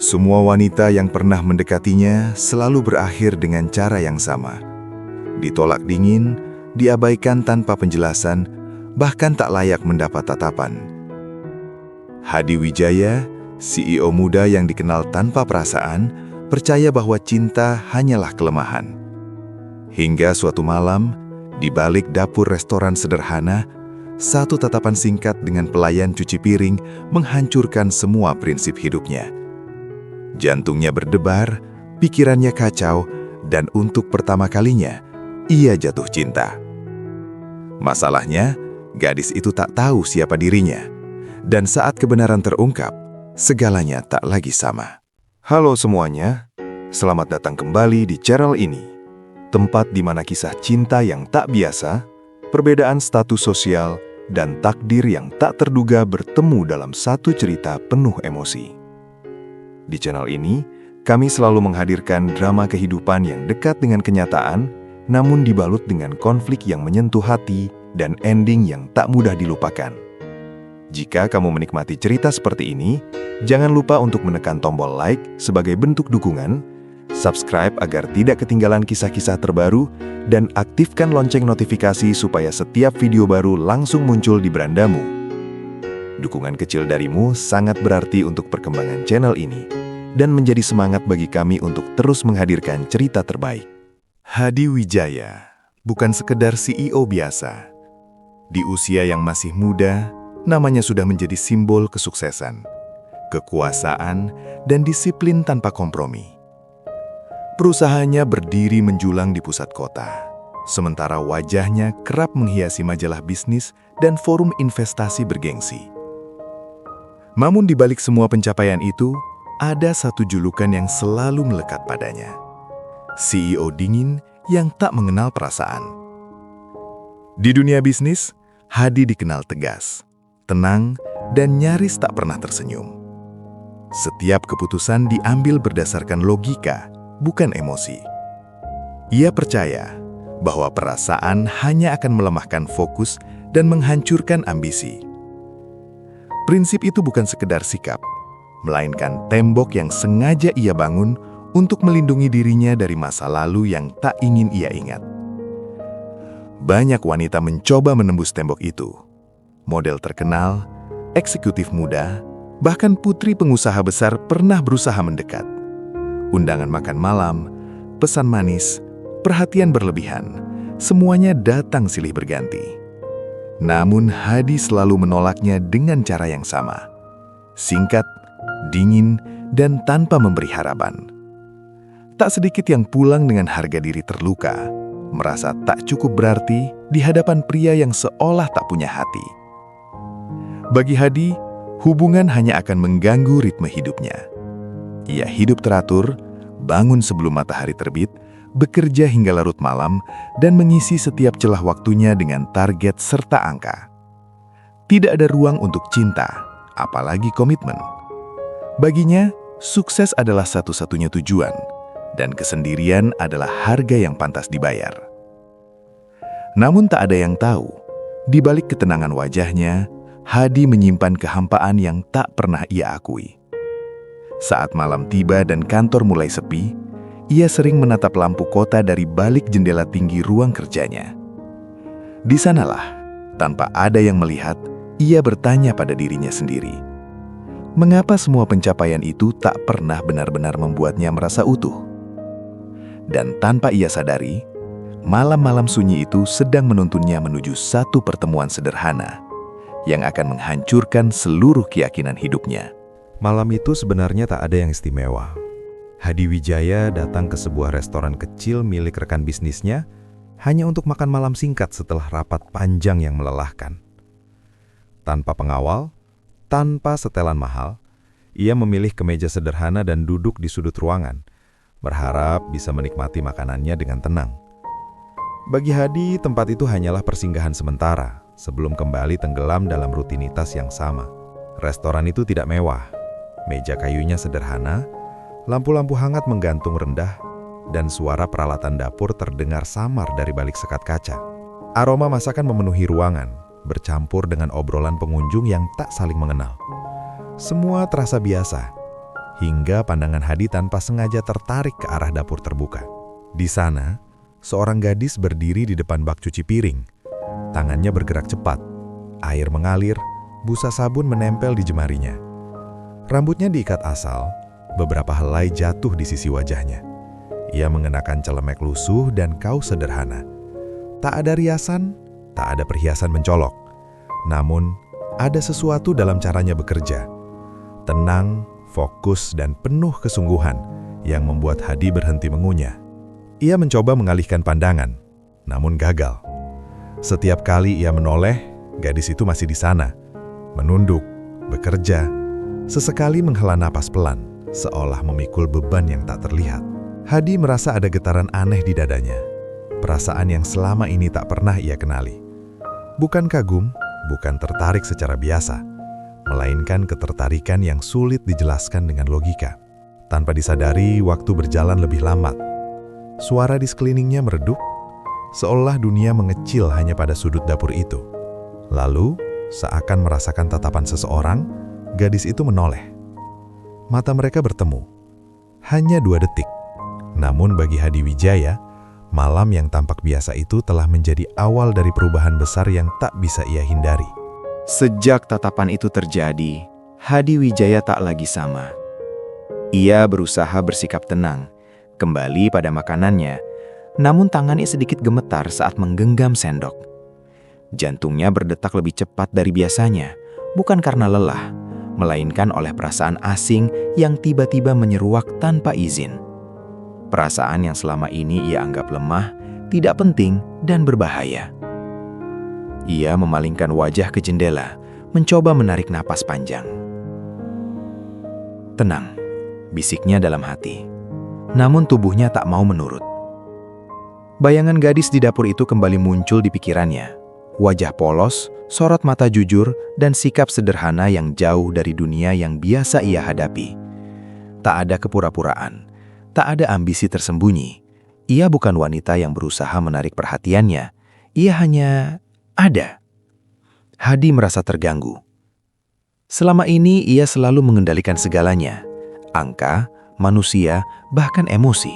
Semua wanita yang pernah mendekatinya selalu berakhir dengan cara yang sama. Ditolak dingin, diabaikan tanpa penjelasan, bahkan tak layak mendapat tatapan. Hadi Wijaya, CEO muda yang dikenal tanpa perasaan, percaya bahwa cinta hanyalah kelemahan. Hingga suatu malam, di balik dapur restoran sederhana, satu tatapan singkat dengan pelayan cuci piring menghancurkan semua prinsip hidupnya. Jantungnya berdebar, pikirannya kacau, dan untuk pertama kalinya, ia jatuh cinta. Masalahnya, gadis itu tak tahu siapa dirinya. Dan saat kebenaran terungkap, segalanya tak lagi sama. Halo semuanya, selamat datang kembali di channel ini. Tempat di mana kisah cinta yang tak biasa, perbedaan status sosial, dan takdir yang tak terduga bertemu dalam satu cerita penuh emosi. Di channel ini, kami selalu menghadirkan drama kehidupan yang dekat dengan kenyataan, namun dibalut dengan konflik yang menyentuh hati dan ending yang tak mudah dilupakan. Jika kamu menikmati cerita seperti ini, jangan lupa untuk menekan tombol like sebagai bentuk dukungan, subscribe agar tidak ketinggalan kisah-kisah terbaru, dan aktifkan lonceng notifikasi supaya setiap video baru langsung muncul di berandamu. Dukungan kecil darimu sangat berarti untuk perkembangan channel ini dan menjadi semangat bagi kami untuk terus menghadirkan cerita terbaik. Hadi Wijaya bukan sekedar CEO biasa. Di usia yang masih muda, namanya sudah menjadi simbol kesuksesan, kekuasaan, dan disiplin tanpa kompromi. Perusahaannya berdiri menjulang di pusat kota, sementara wajahnya kerap menghiasi majalah bisnis dan forum investasi bergengsi. Namun di balik semua pencapaian itu, ada satu julukan yang selalu melekat padanya. CEO dingin yang tak mengenal perasaan. Di dunia bisnis, Hadi dikenal tegas, tenang, dan nyaris tak pernah tersenyum. Setiap keputusan diambil berdasarkan logika, bukan emosi. Ia percaya bahwa perasaan hanya akan melemahkan fokus dan menghancurkan ambisi. Prinsip itu bukan sekedar sikap, melainkan tembok yang sengaja ia bangun untuk melindungi dirinya dari masa lalu yang tak ingin ia ingat. Banyak wanita mencoba menembus tembok itu. Model terkenal, eksekutif muda, bahkan putri pengusaha besar pernah berusaha mendekat. Undangan makan malam, pesan manis, perhatian berlebihan, semuanya datang silih berganti. Namun Hadi selalu menolaknya dengan cara yang sama. Singkat, dingin, dan tanpa memberi harapan. Tak sedikit yang pulang dengan harga diri terluka, merasa tak cukup berarti di hadapan pria yang seolah tak punya hati. Bagi Hadi, hubungan hanya akan mengganggu ritme hidupnya. Ia hidup teratur, bangun sebelum matahari terbit, bekerja hingga larut malam, dan mengisi setiap celah waktunya dengan target serta angka. Tidak ada ruang untuk cinta, apalagi komitmen. Baginya, sukses adalah satu-satunya tujuan, dan kesendirian adalah harga yang pantas dibayar. Namun tak ada yang tahu, di balik ketenangan wajahnya, Hadi menyimpan kehampaan yang tak pernah ia akui. Saat malam tiba dan kantor mulai sepi, ia sering menatap lampu kota dari balik jendela tinggi ruang kerjanya. Di sanalah, tanpa ada yang melihat, ia bertanya pada dirinya sendiri. Mengapa semua pencapaian itu tak pernah benar-benar membuatnya merasa utuh? Dan tanpa ia sadari, malam-malam sunyi itu sedang menuntunnya menuju satu pertemuan sederhana yang akan menghancurkan seluruh keyakinan hidupnya. Malam itu sebenarnya tak ada yang istimewa. Hadi Wijaya datang ke sebuah restoran kecil milik rekan bisnisnya hanya untuk makan malam singkat setelah rapat panjang yang melelahkan. Tanpa pengawal, tanpa setelan mahal, ia memilih kemeja sederhana dan duduk di sudut ruangan, berharap bisa menikmati makanannya dengan tenang. Bagi Hadi, tempat itu hanyalah persinggahan sementara sebelum kembali tenggelam dalam rutinitas yang sama. Restoran itu tidak mewah, meja kayunya sederhana, lampu-lampu hangat menggantung rendah, dan suara peralatan dapur terdengar samar dari balik sekat kaca. Aroma masakan memenuhi ruangan, bercampur dengan obrolan pengunjung yang tak saling mengenal. Semua terasa biasa, hingga pandangan Hadi tanpa sengaja tertarik ke arah dapur terbuka. Di sana, seorang gadis berdiri di depan bak cuci piring. Tangannya bergerak cepat, air mengalir, busa sabun menempel di jemarinya. Rambutnya diikat asal, beberapa helai jatuh di sisi wajahnya. Ia mengenakan celemek lusuh dan kaus sederhana. Tak ada riasan, tak ada perhiasan mencolok. Namun, ada sesuatu dalam caranya bekerja. Tenang, fokus, dan penuh kesungguhan yang membuat Hadi berhenti mengunyah. Ia mencoba mengalihkan pandangan, namun gagal. Setiap kali ia menoleh, gadis itu masih di sana, menunduk, bekerja, sesekali menghela napas pelan, seolah memikul beban yang tak terlihat. Hadi merasa ada getaran aneh di dadanya, perasaan yang selama ini tak pernah ia kenali. Bukan kagum, bukan tertarik secara biasa, melainkan ketertarikan yang sulit dijelaskan dengan logika. Tanpa disadari, waktu berjalan lebih lambat. Suara di sekelilingnya meredup, seolah dunia mengecil hanya pada sudut dapur itu. Lalu, seakan merasakan tatapan seseorang, gadis itu menoleh. Mata mereka bertemu. Hanya 2 detik. Namun bagi Hadi Wijaya, malam yang tampak biasa itu telah menjadi awal dari perubahan besar yang tak bisa ia hindari. Sejak tatapan itu terjadi, Hadi Wijaya tak lagi sama. Ia berusaha bersikap tenang, kembali pada makanannya, namun tangannya sedikit gemetar saat menggenggam sendok. Jantungnya berdetak lebih cepat dari biasanya, bukan karena lelah, melainkan oleh perasaan asing yang tiba-tiba menyeruak tanpa izin. Perasaan yang selama ini ia anggap lemah, tidak penting, dan berbahaya. Ia memalingkan wajah ke jendela, mencoba menarik napas panjang. "Tenang," bisiknya dalam hati. Namun tubuhnya tak mau menurut. Bayangan gadis di dapur itu kembali muncul di pikirannya. Wajah polos, sorot mata jujur, dan sikap sederhana yang jauh dari dunia yang biasa ia hadapi. Tak ada kepura-puraan. Tak ada ambisi tersembunyi. Ia bukan wanita yang berusaha menarik perhatiannya. Ia hanya ada. Hadi merasa terganggu. Selama ini ia selalu mengendalikan segalanya. Angka, manusia, bahkan emosi.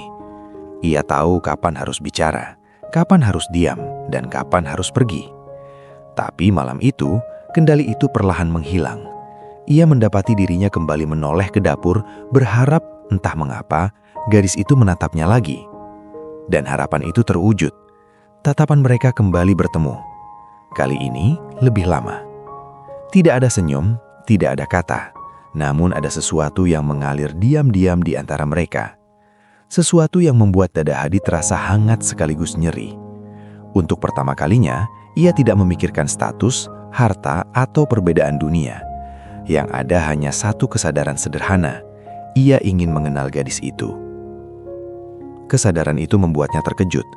Ia tahu kapan harus bicara, kapan harus diam, dan kapan harus pergi. Tapi malam itu, kendali itu perlahan menghilang. Ia mendapati dirinya kembali menoleh ke dapur, berharap entah mengapa, gadis itu menatapnya lagi. Dan harapan itu terwujud. Tatapan mereka kembali bertemu. Kali ini lebih lama. Tidak ada senyum, tidak ada kata. Namun ada sesuatu yang mengalir diam-diam di antara mereka. Sesuatu yang membuat dada Hadi terasa hangat sekaligus nyeri. Untuk pertama kalinya, ia tidak memikirkan status, harta, atau perbedaan dunia. Yang ada hanya satu kesadaran sederhana. Ia ingin mengenal gadis itu. Kesadaran itu membuatnya terkejut.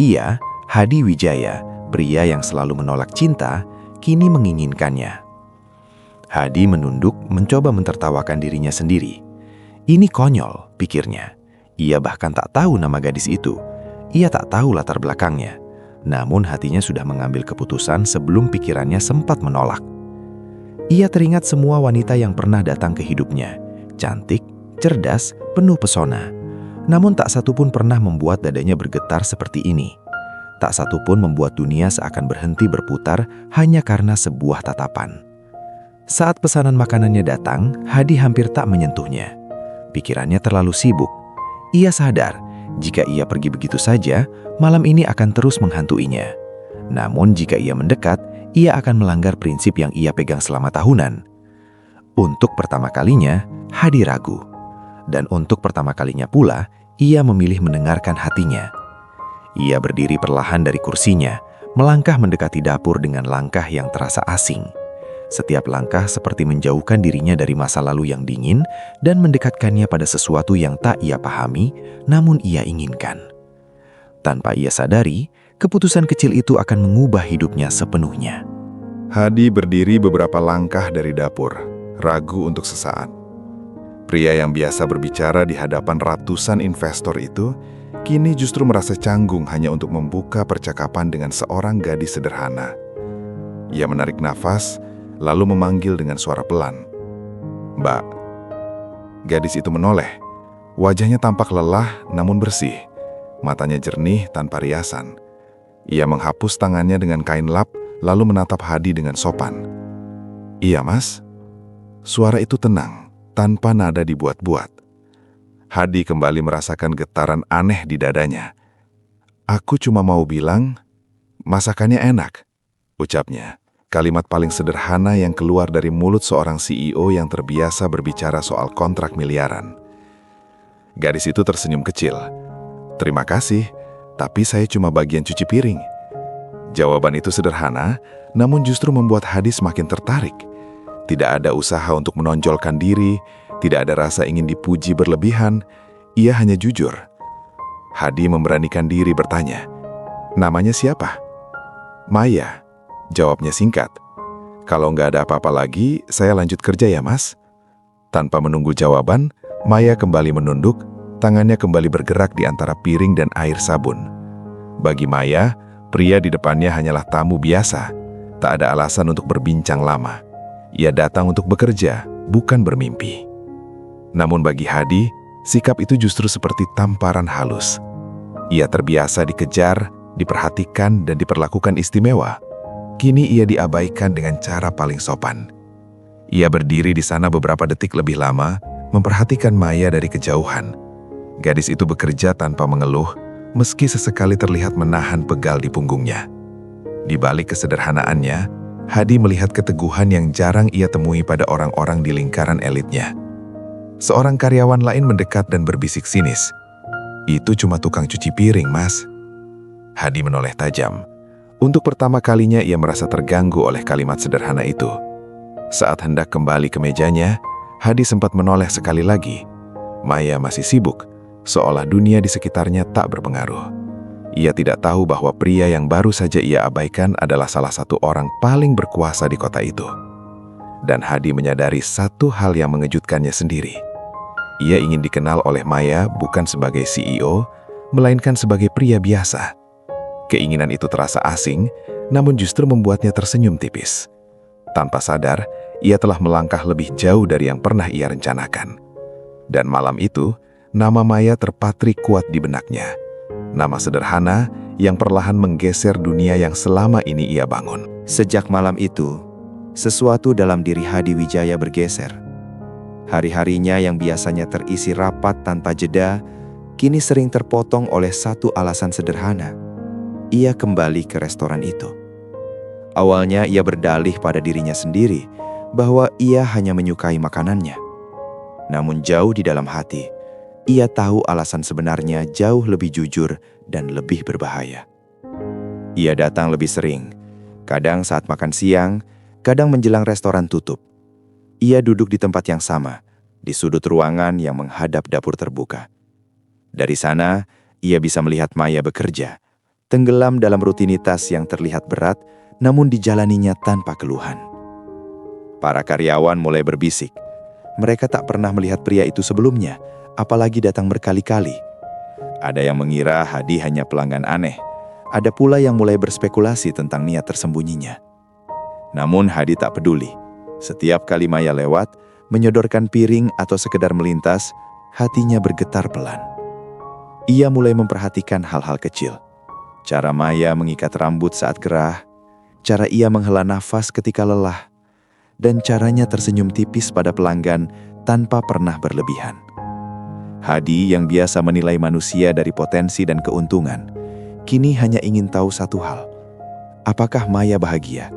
Ia, Hadi Wijaya, pria yang selalu menolak cinta, kini menginginkannya. Hadi menunduk, mencoba mentertawakan dirinya sendiri. Ini konyol, pikirnya. Ia bahkan tak tahu nama gadis itu. Ia tak tahu latar belakangnya. Namun hatinya sudah mengambil keputusan sebelum pikirannya sempat menolak. Ia teringat semua wanita yang pernah datang ke hidupnya. Cantik, cerdas, penuh pesona. Namun tak satu pun pernah membuat dadanya bergetar seperti ini. Tak satu pun membuat dunia seakan berhenti berputar hanya karena sebuah tatapan. Saat pesanan makanannya datang, Hadi hampir tak menyentuhnya. Pikirannya terlalu sibuk. Ia sadar, jika ia pergi begitu saja, malam ini akan terus menghantuinya. Namun jika ia mendekat, ia akan melanggar prinsip yang ia pegang selama tahunan. Untuk pertama kalinya, Hadi ragu. Dan untuk pertama kalinya pula, ia memilih mendengarkan hatinya. Ia berdiri perlahan dari kursinya, melangkah mendekati dapur dengan langkah yang terasa asing. Setiap langkah seperti menjauhkan dirinya dari masa lalu yang dingin dan mendekatkannya pada sesuatu yang tak ia pahami, namun ia inginkan. Tanpa ia sadari, keputusan kecil itu akan mengubah hidupnya sepenuhnya. Hadi berdiri beberapa langkah dari dapur, ragu untuk sesaat. Pria yang biasa berbicara di hadapan ratusan investor itu, kini justru merasa canggung hanya untuk membuka percakapan dengan seorang gadis sederhana. Ia menarik nafas, lalu memanggil dengan suara pelan, "Mbak." Gadis itu menoleh. Wajahnya tampak lelah namun bersih. Matanya jernih tanpa riasan. Ia menghapus tangannya dengan kain lap lalu menatap Hadi dengan sopan. "Iya, Mas." Suara itu tenang, tanpa nada dibuat-buat. Hadi kembali merasakan getaran aneh di dadanya. "Aku cuma mau bilang, masakannya enak," ucapnya. Kalimat paling sederhana yang keluar dari mulut seorang CEO yang terbiasa berbicara soal kontrak miliaran. Gadis itu tersenyum kecil. "Terima kasih, tapi saya cuma bagian cuci piring." Jawaban itu sederhana, namun justru membuat Hadi semakin tertarik. Tidak ada usaha untuk menonjolkan diri, tidak ada rasa ingin dipuji berlebihan, ia hanya jujur. Hadi memberanikan diri bertanya, "Namanya siapa?" "Maya," jawabnya singkat. "Kalau nggak ada apa-apa lagi, saya lanjut kerja ya, Mas." Tanpa menunggu jawaban, Maya kembali menunduk, tangannya kembali bergerak di antara piring dan air sabun. Bagi Maya, pria di depannya hanyalah tamu biasa. Tak ada alasan untuk berbincang lama. Ia datang untuk bekerja, bukan bermimpi. Namun bagi Hadi, sikap itu justru seperti tamparan halus. Ia terbiasa dikejar, diperhatikan, dan diperlakukan istimewa. Kini ia diabaikan dengan cara paling sopan. Ia berdiri di sana beberapa detik lebih lama, memperhatikan Maya dari kejauhan. Gadis itu bekerja tanpa mengeluh, meski sesekali terlihat menahan pegal di punggungnya. Di balik kesederhanaannya, Hadi melihat keteguhan yang jarang ia temui pada orang-orang di lingkaran elitnya. Seorang karyawan lain mendekat dan berbisik sinis, "Itu cuma tukang cuci piring, Mas." Hadi menoleh tajam. Untuk pertama kalinya ia merasa terganggu oleh kalimat sederhana itu. Saat hendak kembali ke mejanya, Hadi sempat menoleh sekali lagi. Maya masih sibuk, seolah dunia di sekitarnya tak berpengaruh. Ia tidak tahu bahwa pria yang baru saja ia abaikan adalah salah satu orang paling berkuasa di kota itu. Dan Hadi menyadari satu hal yang mengejutkannya sendiri. Ia ingin dikenal oleh Maya bukan sebagai CEO, melainkan sebagai pria biasa. Keinginan itu terasa asing, namun justru membuatnya tersenyum tipis. Tanpa sadar, ia telah melangkah lebih jauh dari yang pernah ia rencanakan. Dan malam itu, nama Maya terpatri kuat di benaknya. Nama sederhana yang perlahan menggeser dunia yang selama ini ia bangun. Sejak malam itu, sesuatu dalam diri Hadi Wijaya bergeser. Hari-harinya yang biasanya terisi rapat tanpa jeda, kini sering terpotong oleh satu alasan sederhana. Ia kembali ke restoran itu. Awalnya ia berdalih pada dirinya sendiri bahwa ia hanya menyukai makanannya. Namun jauh di dalam hati, ia tahu alasan sebenarnya jauh lebih jujur dan lebih berbahaya. Ia datang lebih sering, kadang saat makan siang, kadang menjelang restoran tutup. Ia duduk di tempat yang sama, di sudut ruangan yang menghadap dapur terbuka. Dari sana, ia bisa melihat Maya bekerja, tenggelam dalam rutinitas yang terlihat berat, namun dijalaninya tanpa keluhan. Para karyawan mulai berbisik. Mereka tak pernah melihat pria itu sebelumnya, apalagi datang berkali-kali. Ada yang mengira Hadi hanya pelanggan aneh. Ada pula yang mulai berspekulasi tentang niat tersembunyinya. Namun Hadi tak peduli. Setiap kali Maya lewat, menyodorkan piring atau sekedar melintas, hatinya bergetar pelan. Ia mulai memperhatikan hal-hal kecil. Cara Maya mengikat rambut saat gerah, cara ia menghela nafas ketika lelah, dan caranya tersenyum tipis pada pelanggan tanpa pernah berlebihan. Hadi yang biasa menilai manusia dari potensi dan keuntungan, kini hanya ingin tahu satu hal. Apakah Maya bahagia?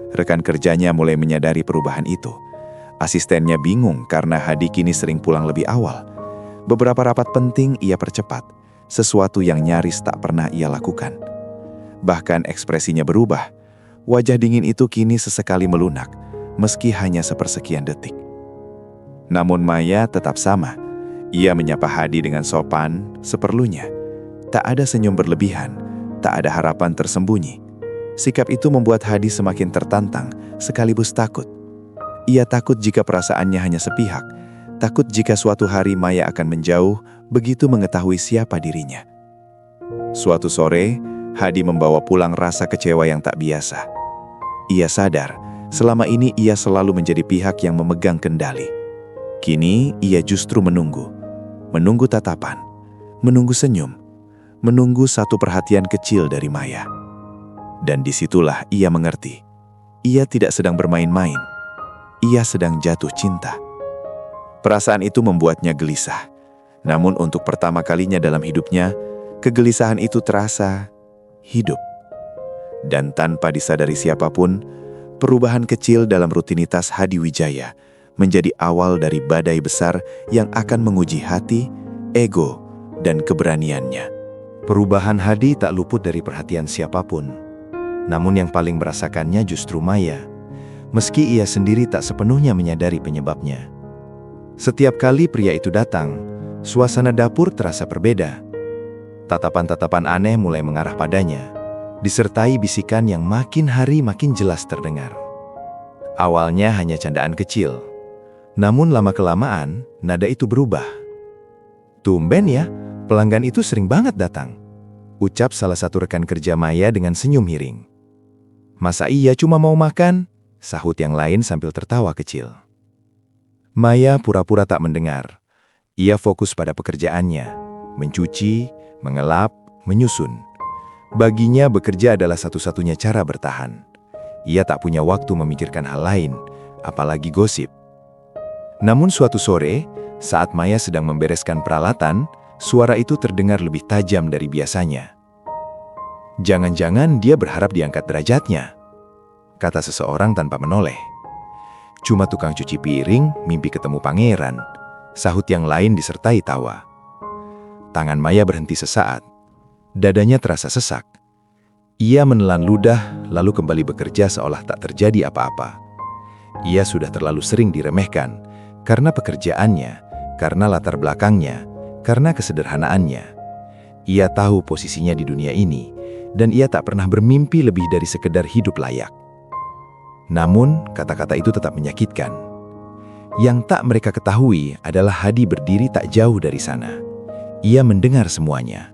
Rekan kerjanya mulai menyadari perubahan itu. Asistennya bingung karena Hadi kini sering pulang lebih awal. Beberapa rapat penting ia percepat, sesuatu yang nyaris tak pernah ia lakukan. Bahkan ekspresinya berubah. Wajah dingin itu kini sesekali melunak, meski hanya sepersekian detik. Namun Maya tetap sama. Ia menyapa Hadi dengan sopan, seperlunya. Tak ada senyum berlebihan, tak ada harapan tersembunyi. Sikap itu membuat Hadi semakin tertantang, sekaligus takut. Ia takut jika perasaannya hanya sepihak, takut jika suatu hari Maya akan menjauh, begitu mengetahui siapa dirinya. Suatu sore, Hadi membawa pulang rasa kecewa yang tak biasa. Ia sadar, selama ini ia selalu menjadi pihak yang memegang kendali. Kini ia justru menunggu tatapan, menunggu senyum, menunggu satu perhatian kecil dari Maya. Dan disitulah ia mengerti, ia tidak sedang bermain-main, ia sedang jatuh cinta. Perasaan itu membuatnya gelisah, namun untuk pertama kalinya dalam hidupnya, kegelisahan itu terasa hidup. Dan tanpa disadari siapapun, perubahan kecil dalam rutinitas Hadi Wijaya menjadi awal dari badai besar yang akan menguji hati, ego, dan keberaniannya. Perubahan Hadi tak luput dari perhatian siapapun. Namun yang paling merasakannya justru Maya, meski ia sendiri tak sepenuhnya menyadari penyebabnya. Setiap kali pria itu datang, suasana dapur terasa berbeda. Tatapan-tatapan aneh mulai mengarah padanya, disertai bisikan yang makin hari makin jelas terdengar. Awalnya hanya candaan kecil, namun lama-kelamaan nada itu berubah. "Tumben ya, pelanggan itu sering banget datang," ucap salah satu rekan kerja Maya dengan senyum miring. "Masa iya cuma mau makan?" sahut yang lain sambil tertawa kecil. Maya pura-pura tak mendengar. Ia fokus pada pekerjaannya, mencuci, mengelap, menyusun. Baginya bekerja adalah satu-satunya cara bertahan. Ia tak punya waktu memikirkan hal lain, apalagi gosip. Namun suatu sore, saat Maya sedang membereskan peralatan, suara itu terdengar lebih tajam dari biasanya. "Jangan-jangan dia berharap diangkat derajatnya," kata seseorang tanpa menoleh. "Cuma tukang cuci piring, mimpi ketemu pangeran," sahut yang lain disertai tawa. Tangan Maya berhenti sesaat. Dadanya terasa sesak. Ia menelan ludah, lalu kembali bekerja seolah tak terjadi apa-apa. Ia sudah terlalu sering diremehkan, karena pekerjaannya, karena latar belakangnya, karena kesederhanaannya. Ia tahu posisinya di dunia ini, dan ia tak pernah bermimpi lebih dari sekedar hidup layak. Namun, kata-kata itu tetap menyakitkan. Yang tak mereka ketahui adalah Hadi berdiri tak jauh dari sana. Ia mendengar semuanya.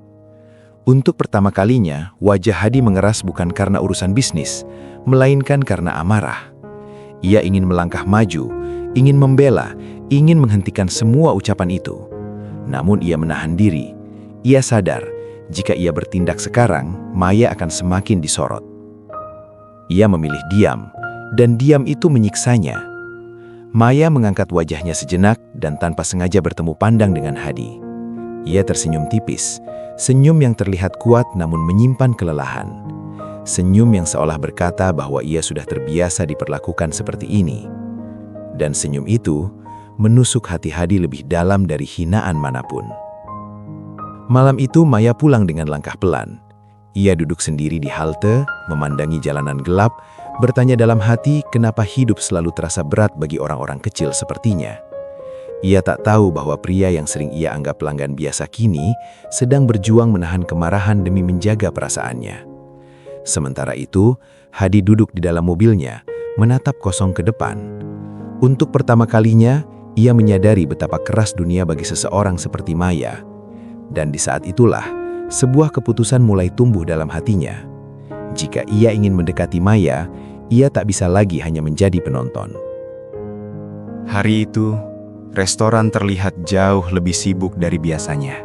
Untuk pertama kalinya, wajah Hadi mengeras bukan karena urusan bisnis, melainkan karena amarah. Ia ingin melangkah maju, ingin membela, ingin menghentikan semua ucapan itu. Namun ia menahan diri. Ia sadar, jika ia bertindak sekarang, Maya akan semakin disorot. Ia memilih diam, dan diam itu menyiksanya. Maya mengangkat wajahnya sejenak dan tanpa sengaja bertemu pandang dengan Hadi. Ia tersenyum tipis, senyum yang terlihat kuat namun menyimpan kelelahan. Senyum yang seolah berkata bahwa ia sudah terbiasa diperlakukan seperti ini. Dan senyum itu menusuk hati Hadi lebih dalam dari hinaan manapun. Malam itu Maya pulang dengan langkah pelan. Ia duduk sendiri di halte, memandangi jalanan gelap, bertanya dalam hati kenapa hidup selalu terasa berat bagi orang-orang kecil sepertinya. Ia tak tahu bahwa pria yang sering ia anggap pelanggan biasa kini sedang berjuang menahan kemarahan demi menjaga perasaannya. Sementara itu, Hadi duduk di dalam mobilnya, menatap kosong ke depan. Untuk pertama kalinya, ia menyadari betapa keras dunia bagi seseorang seperti Maya. Dan di saat itulah, sebuah keputusan mulai tumbuh dalam hatinya. Jika ia ingin mendekati Maya, ia tak bisa lagi hanya menjadi penonton. Hari itu, restoran terlihat jauh lebih sibuk dari biasanya.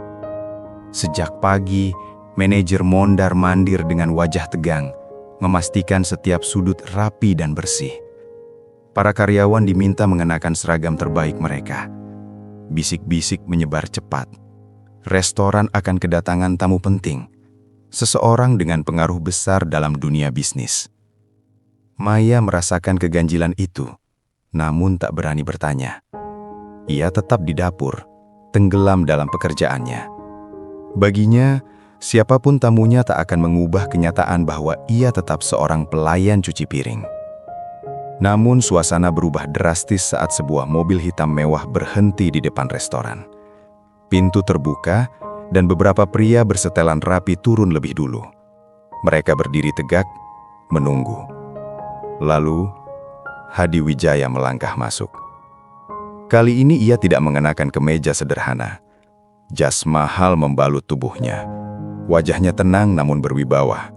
Sejak pagi, manajer mondar-mandir dengan wajah tegang, memastikan setiap sudut rapi dan bersih. Para karyawan diminta mengenakan seragam terbaik mereka. Bisik-bisik menyebar cepat. Restoran akan kedatangan tamu penting, seseorang dengan pengaruh besar dalam dunia bisnis. Maya merasakan keganjilan itu, namun tak berani bertanya. Ia tetap di dapur, tenggelam dalam pekerjaannya. Baginya, siapapun tamunya tak akan mengubah kenyataan bahwa ia tetap seorang pelayan cuci piring. Namun suasana berubah drastis saat sebuah mobil hitam mewah berhenti di depan restoran. Pintu terbuka dan beberapa pria bersetelan rapi turun lebih dulu. Mereka berdiri tegak, menunggu. Lalu, Hadi Wijaya melangkah masuk. Kali ini ia tidak mengenakan kemeja sederhana. Jas mahal membalut tubuhnya. Wajahnya tenang namun berwibawa.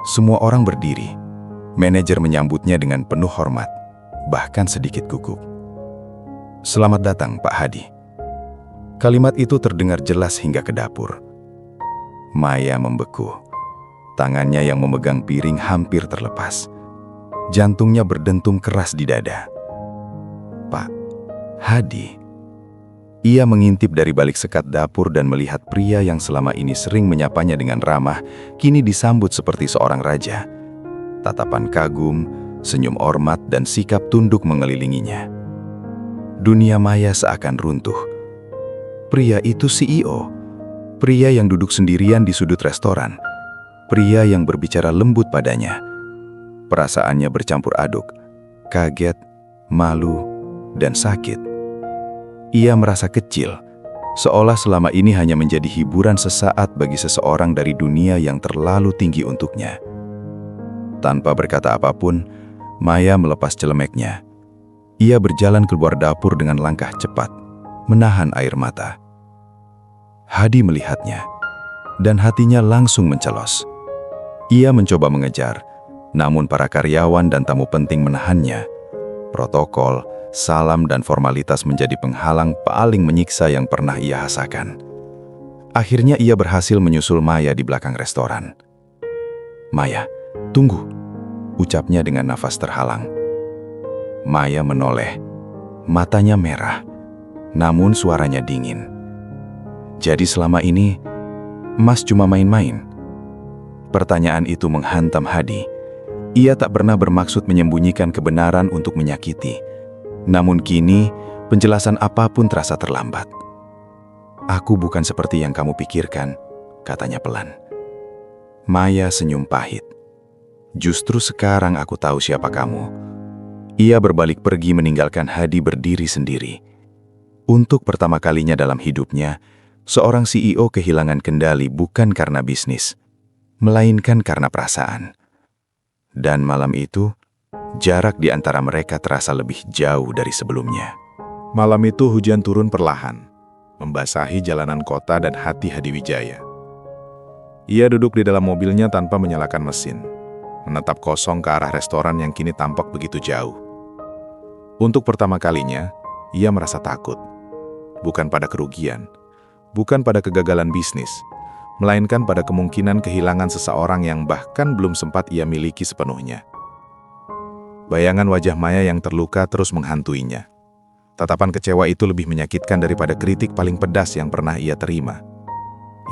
Semua orang berdiri. Manajer menyambutnya dengan penuh hormat, bahkan sedikit gugup. "Selamat datang, Pak Hadi." Kalimat itu terdengar jelas hingga ke dapur. Maya membeku. Tangannya yang memegang piring hampir terlepas. Jantungnya berdentum keras di dada. "Pak Hadi." Ia mengintip dari balik sekat dapur dan melihat pria yang selama ini sering menyapanya dengan ramah, kini disambut seperti seorang raja. Tatapan kagum, senyum hormat, dan sikap tunduk mengelilinginya. Dunia Maya seakan runtuh. Pria itu CEO. Pria yang duduk sendirian di sudut restoran. Pria yang berbicara lembut padanya. Perasaannya bercampur aduk, kaget, malu, dan sakit. Ia merasa kecil, seolah selama ini hanya menjadi hiburan sesaat bagi seseorang dari dunia yang terlalu tinggi untuknya. Tanpa berkata apapun, Maya melepas celemeknya. Ia berjalan keluar dapur dengan langkah cepat, menahan air mata. Hadi melihatnya, dan hatinya langsung mencelos. Ia mencoba mengejar, namun para karyawan dan tamu penting menahannya. Protokol, salam, dan formalitas menjadi penghalang paling menyiksa yang pernah ia rasakan. Akhirnya ia berhasil menyusul Maya di belakang restoran. "Maya, tunggu," ucapnya dengan nafas terhalang. Maya menoleh, matanya merah, namun suaranya dingin. "Jadi selama ini, Mas cuma main-main?" Pertanyaan itu menghantam Hadi. Ia tak pernah bermaksud menyembunyikan kebenaran untuk menyakiti. Namun kini, penjelasan apapun terasa terlambat. "Aku bukan seperti yang kamu pikirkan," katanya pelan. Maya senyum pahit. "Justru sekarang aku tahu siapa kamu." Ia berbalik pergi meninggalkan Hadi berdiri sendiri. Untuk pertama kalinya dalam hidupnya, seorang CEO kehilangan kendali bukan karena bisnis, melainkan karena perasaan. Dan malam itu, jarak di antara mereka terasa lebih jauh dari sebelumnya. Malam itu hujan turun perlahan, membasahi jalanan kota dan hati Hadi Wijaya. Ia duduk di dalam mobilnya tanpa menyalakan mesin, menatap kosong ke arah restoran yang kini tampak begitu jauh. Untuk pertama kalinya, ia merasa takut. Bukan pada kerugian, bukan pada kegagalan bisnis, melainkan pada kemungkinan kehilangan seseorang yang bahkan belum sempat ia miliki sepenuhnya. Bayangan wajah Maya yang terluka terus menghantuinya. Tatapan kecewa itu lebih menyakitkan daripada kritik paling pedas yang pernah ia terima.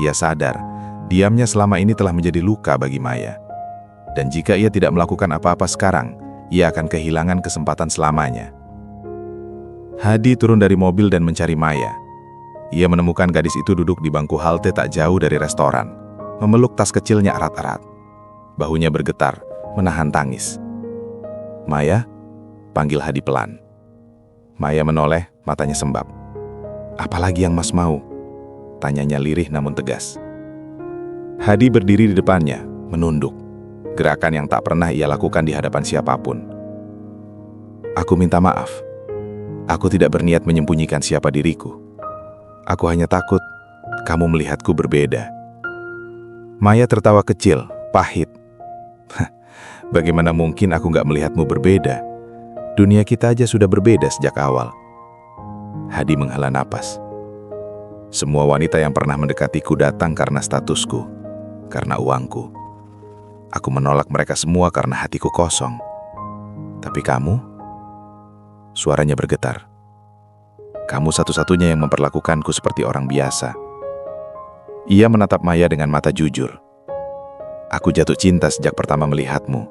Ia sadar, diamnya selama ini telah menjadi luka bagi Maya. Dan jika ia tidak melakukan apa-apa sekarang, ia akan kehilangan kesempatan selamanya. Hadi turun dari mobil dan mencari Maya. Ia menemukan gadis itu duduk di bangku halte tak jauh dari restoran, memeluk tas kecilnya erat-erat. Bahunya bergetar, menahan tangis. "Maya?" panggil Hadi pelan. Maya menoleh, matanya sembab. "Apalagi yang Mas mau?" tanyanya lirih namun tegas. Hadi berdiri di depannya, menunduk. Gerakan yang tak pernah ia lakukan di hadapan siapapun. "Aku minta maaf. Aku tidak berniat menyembunyikan siapa diriku. Aku hanya takut kamu melihatku berbeda." Maya tertawa kecil, pahit. "Bagaimana mungkin aku gak melihatmu berbeda? Dunia kita aja sudah berbeda sejak awal." Hadi menghela napas. "Semua wanita yang pernah mendekatiku datang karena statusku, karena uangku. Aku menolak mereka semua karena hatiku kosong. Tapi kamu?" Suaranya bergetar. "Kamu satu-satunya yang memperlakukanku seperti orang biasa." Ia menatap Maya dengan mata jujur. "Aku jatuh cinta sejak pertama melihatmu.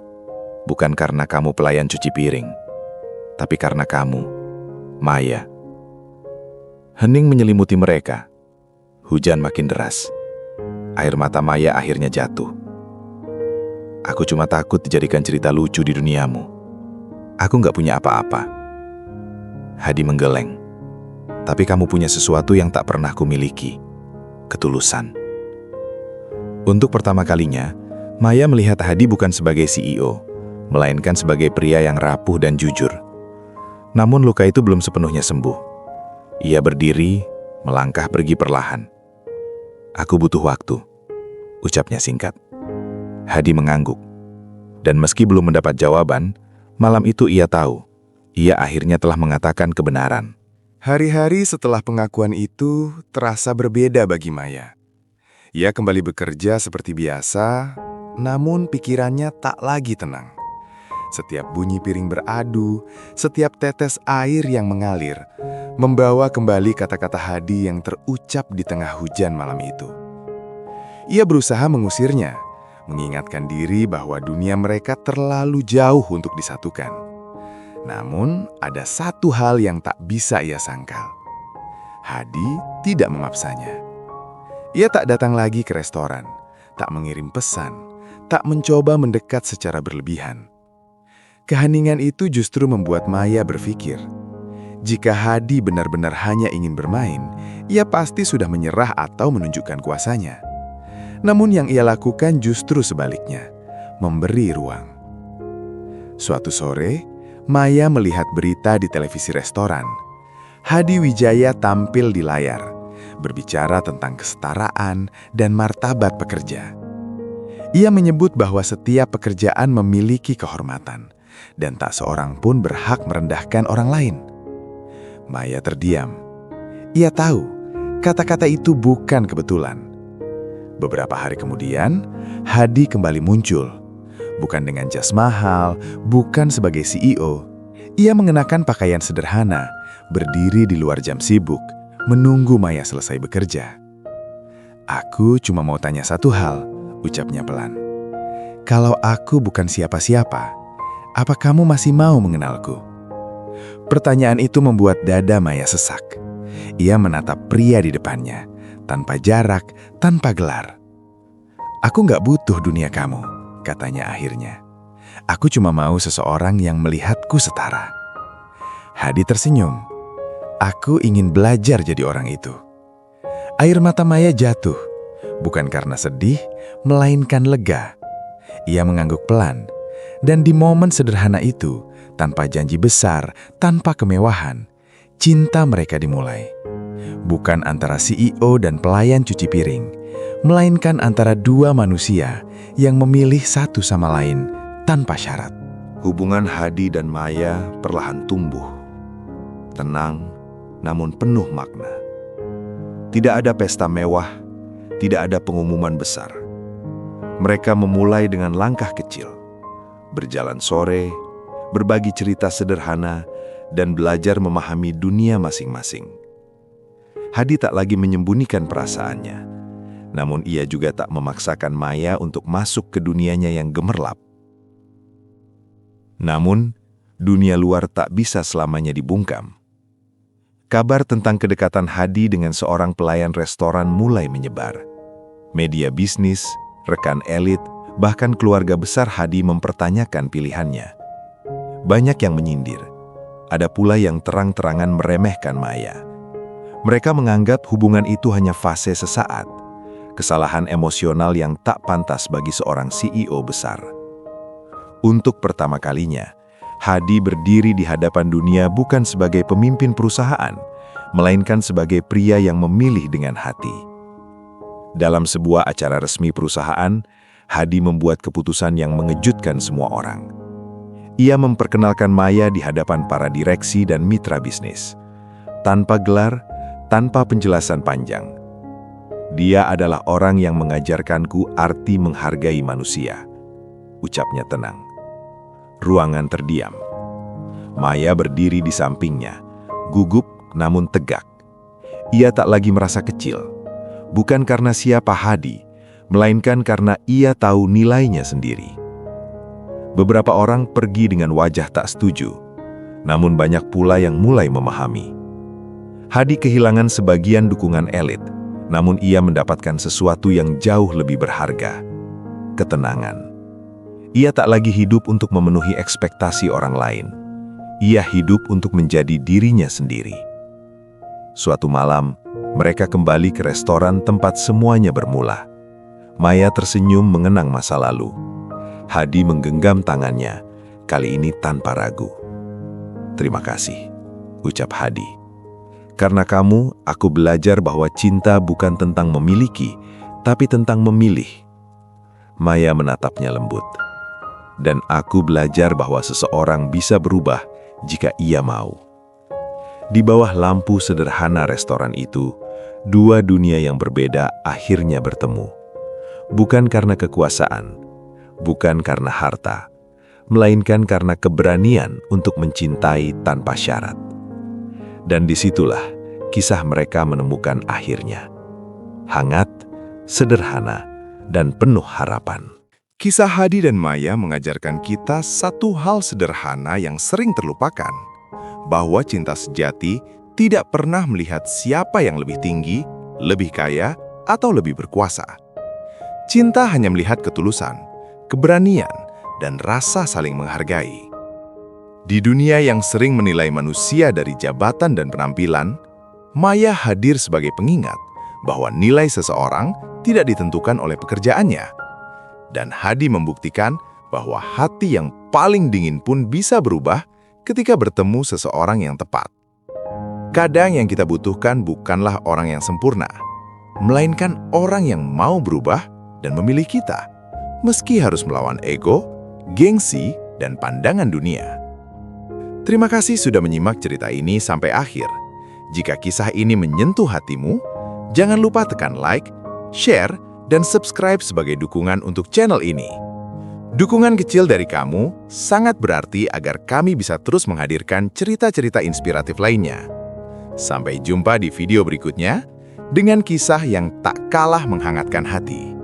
Bukan karena kamu pelayan cuci piring, tapi karena kamu, Maya." Hening menyelimuti mereka. Hujan makin deras. Air mata Maya akhirnya jatuh. "Aku cuma takut dijadikan cerita lucu di duniamu. Aku gak punya apa-apa." Hadi menggeleng. "Tapi kamu punya sesuatu yang tak pernah kumiliki. Ketulusan." Untuk pertama kalinya, Maya melihat Hadi bukan sebagai CEO, melainkan sebagai pria yang rapuh dan jujur. Namun luka itu belum sepenuhnya sembuh. Ia berdiri, melangkah pergi perlahan. "Aku butuh waktu," ucapnya singkat. Hadi mengangguk. Dan meski belum mendapat jawaban, malam itu ia tahu, ia akhirnya telah mengatakan kebenaran. Hari-hari setelah pengakuan itu terasa berbeda bagi Maya. Ia kembali bekerja seperti biasa, namun pikirannya tak lagi tenang. Setiap bunyi piring beradu, setiap tetes air yang mengalir, membawa kembali kata-kata Hadi yang terucap di tengah hujan malam itu. Ia berusaha mengusirnya, mengingatkan diri bahwa dunia mereka terlalu jauh untuk disatukan. Namun, ada satu hal yang tak bisa ia sangkal. Hadi tidak memaksanya. Ia tak datang lagi ke restoran, tak mengirim pesan, tak mencoba mendekat secara berlebihan. Keheningan itu justru membuat Maya berpikir, jika Hadi benar-benar hanya ingin bermain, ia pasti sudah menyerah atau menunjukkan kuasanya. Namun yang ia lakukan justru sebaliknya, memberi ruang. Suatu sore, Maya melihat berita di televisi restoran. Hadi Wijaya tampil di layar, berbicara tentang kesetaraan dan martabat pekerja. Ia menyebut bahwa setiap pekerjaan memiliki kehormatan, dan tak seorang pun berhak merendahkan orang lain. Maya terdiam. Ia tahu, kata-kata itu bukan kebetulan. Beberapa hari kemudian, Hadi kembali muncul. Bukan dengan jas mahal, bukan sebagai CEO. Ia mengenakan pakaian sederhana, berdiri di luar jam sibuk, menunggu Maya selesai bekerja. "Aku cuma mau tanya satu hal," ucapnya pelan. "Kalau aku bukan siapa-siapa, apa kamu masih mau mengenalku?" Pertanyaan itu membuat dada Maya sesak. Ia menatap pria di depannya, tanpa jarak, tanpa gelar. "Aku nggak butuh dunia kamu," katanya akhirnya. "Aku cuma mau seseorang yang melihatku setara." Hadi tersenyum. "Aku ingin belajar jadi orang itu." Air mata Maya jatuh, bukan karena sedih, melainkan lega. Ia mengangguk pelan, dan di momen sederhana itu, tanpa janji besar, tanpa kemewahan, cinta mereka dimulai. Bukan antara CEO dan pelayan cuci piring, melainkan antara dua manusia yang memilih satu sama lain tanpa syarat. Hubungan Hadi dan Maya perlahan tumbuh. Tenang, namun penuh makna. Tidak ada pesta mewah, tidak ada pengumuman besar. Mereka memulai dengan langkah kecil. Berjalan sore, berbagi cerita sederhana, dan belajar memahami dunia masing-masing. Hadi tak lagi menyembunyikan perasaannya, namun ia juga tak memaksakan Maya untuk masuk ke dunianya yang gemerlap. Namun, dunia luar tak bisa selamanya dibungkam. Kabar tentang kedekatan Hadi dengan seorang pelayan restoran mulai menyebar. Media bisnis, rekan elit, bahkan keluarga besar Hadi mempertanyakan pilihannya. Banyak yang menyindir. Ada pula yang terang-terangan meremehkan Maya. Mereka menganggap hubungan itu hanya fase sesaat, kesalahan emosional yang tak pantas bagi seorang CEO besar. Untuk pertama kalinya, Hadi berdiri di hadapan dunia bukan sebagai pemimpin perusahaan, melainkan sebagai pria yang memilih dengan hati. Dalam sebuah acara resmi perusahaan, Hadi membuat keputusan yang mengejutkan semua orang. Ia memperkenalkan Maya di hadapan para direksi dan mitra bisnis. Tanpa gelar, tanpa penjelasan panjang. "Dia adalah orang yang mengajarkanku arti menghargai manusia," ucapnya tenang. Ruangan terdiam. Maya berdiri di sampingnya, gugup namun tegak. Ia tak lagi merasa kecil, bukan karena siapa Hadi, melainkan karena ia tahu nilainya sendiri. Beberapa orang pergi dengan wajah tak setuju, namun banyak pula yang mulai memahami. Hadi kehilangan sebagian dukungan elit, namun ia mendapatkan sesuatu yang jauh lebih berharga: ketenangan. Ia tak lagi hidup untuk memenuhi ekspektasi orang lain. Ia hidup untuk menjadi dirinya sendiri. Suatu malam, mereka kembali ke restoran tempat semuanya bermula. Maya tersenyum mengenang masa lalu. Hadi menggenggam tangannya, kali ini tanpa ragu. "Terima kasih," ucap Hadi. "Karena kamu, aku belajar bahwa cinta bukan tentang memiliki, tapi tentang memilih." Maya menatapnya lembut. "Dan aku belajar bahwa seseorang bisa berubah jika ia mau." Di bawah lampu sederhana restoran itu, dua dunia yang berbeda akhirnya bertemu. Bukan karena kekuasaan, bukan karena harta, melainkan karena keberanian untuk mencintai tanpa syarat. Dan disitulah kisah mereka menemukan akhirnya. Hangat, sederhana, dan penuh harapan. Kisah Hadi dan Maya mengajarkan kita satu hal sederhana yang sering terlupakan, bahwa cinta sejati tidak pernah melihat siapa yang lebih tinggi, lebih kaya, atau lebih berkuasa. Cinta hanya melihat ketulusan, keberanian, dan rasa saling menghargai. Di dunia yang sering menilai manusia dari jabatan dan penampilan, Maya hadir sebagai pengingat bahwa nilai seseorang tidak ditentukan oleh pekerjaannya. Dan Hadi membuktikan bahwa hati yang paling dingin pun bisa berubah ketika bertemu seseorang yang tepat. Kadang yang kita butuhkan bukanlah orang yang sempurna, melainkan orang yang mau berubah dan memilih kita, meski harus melawan ego, gengsi, dan pandangan dunia. Terima kasih sudah menyimak cerita ini sampai akhir. Jika kisah ini menyentuh hatimu, jangan lupa tekan like, share, dan subscribe sebagai dukungan untuk channel ini. Dukungan kecil dari kamu sangat berarti agar kami bisa terus menghadirkan cerita-cerita inspiratif lainnya. Sampai jumpa di video berikutnya dengan kisah yang tak kalah menghangatkan hati.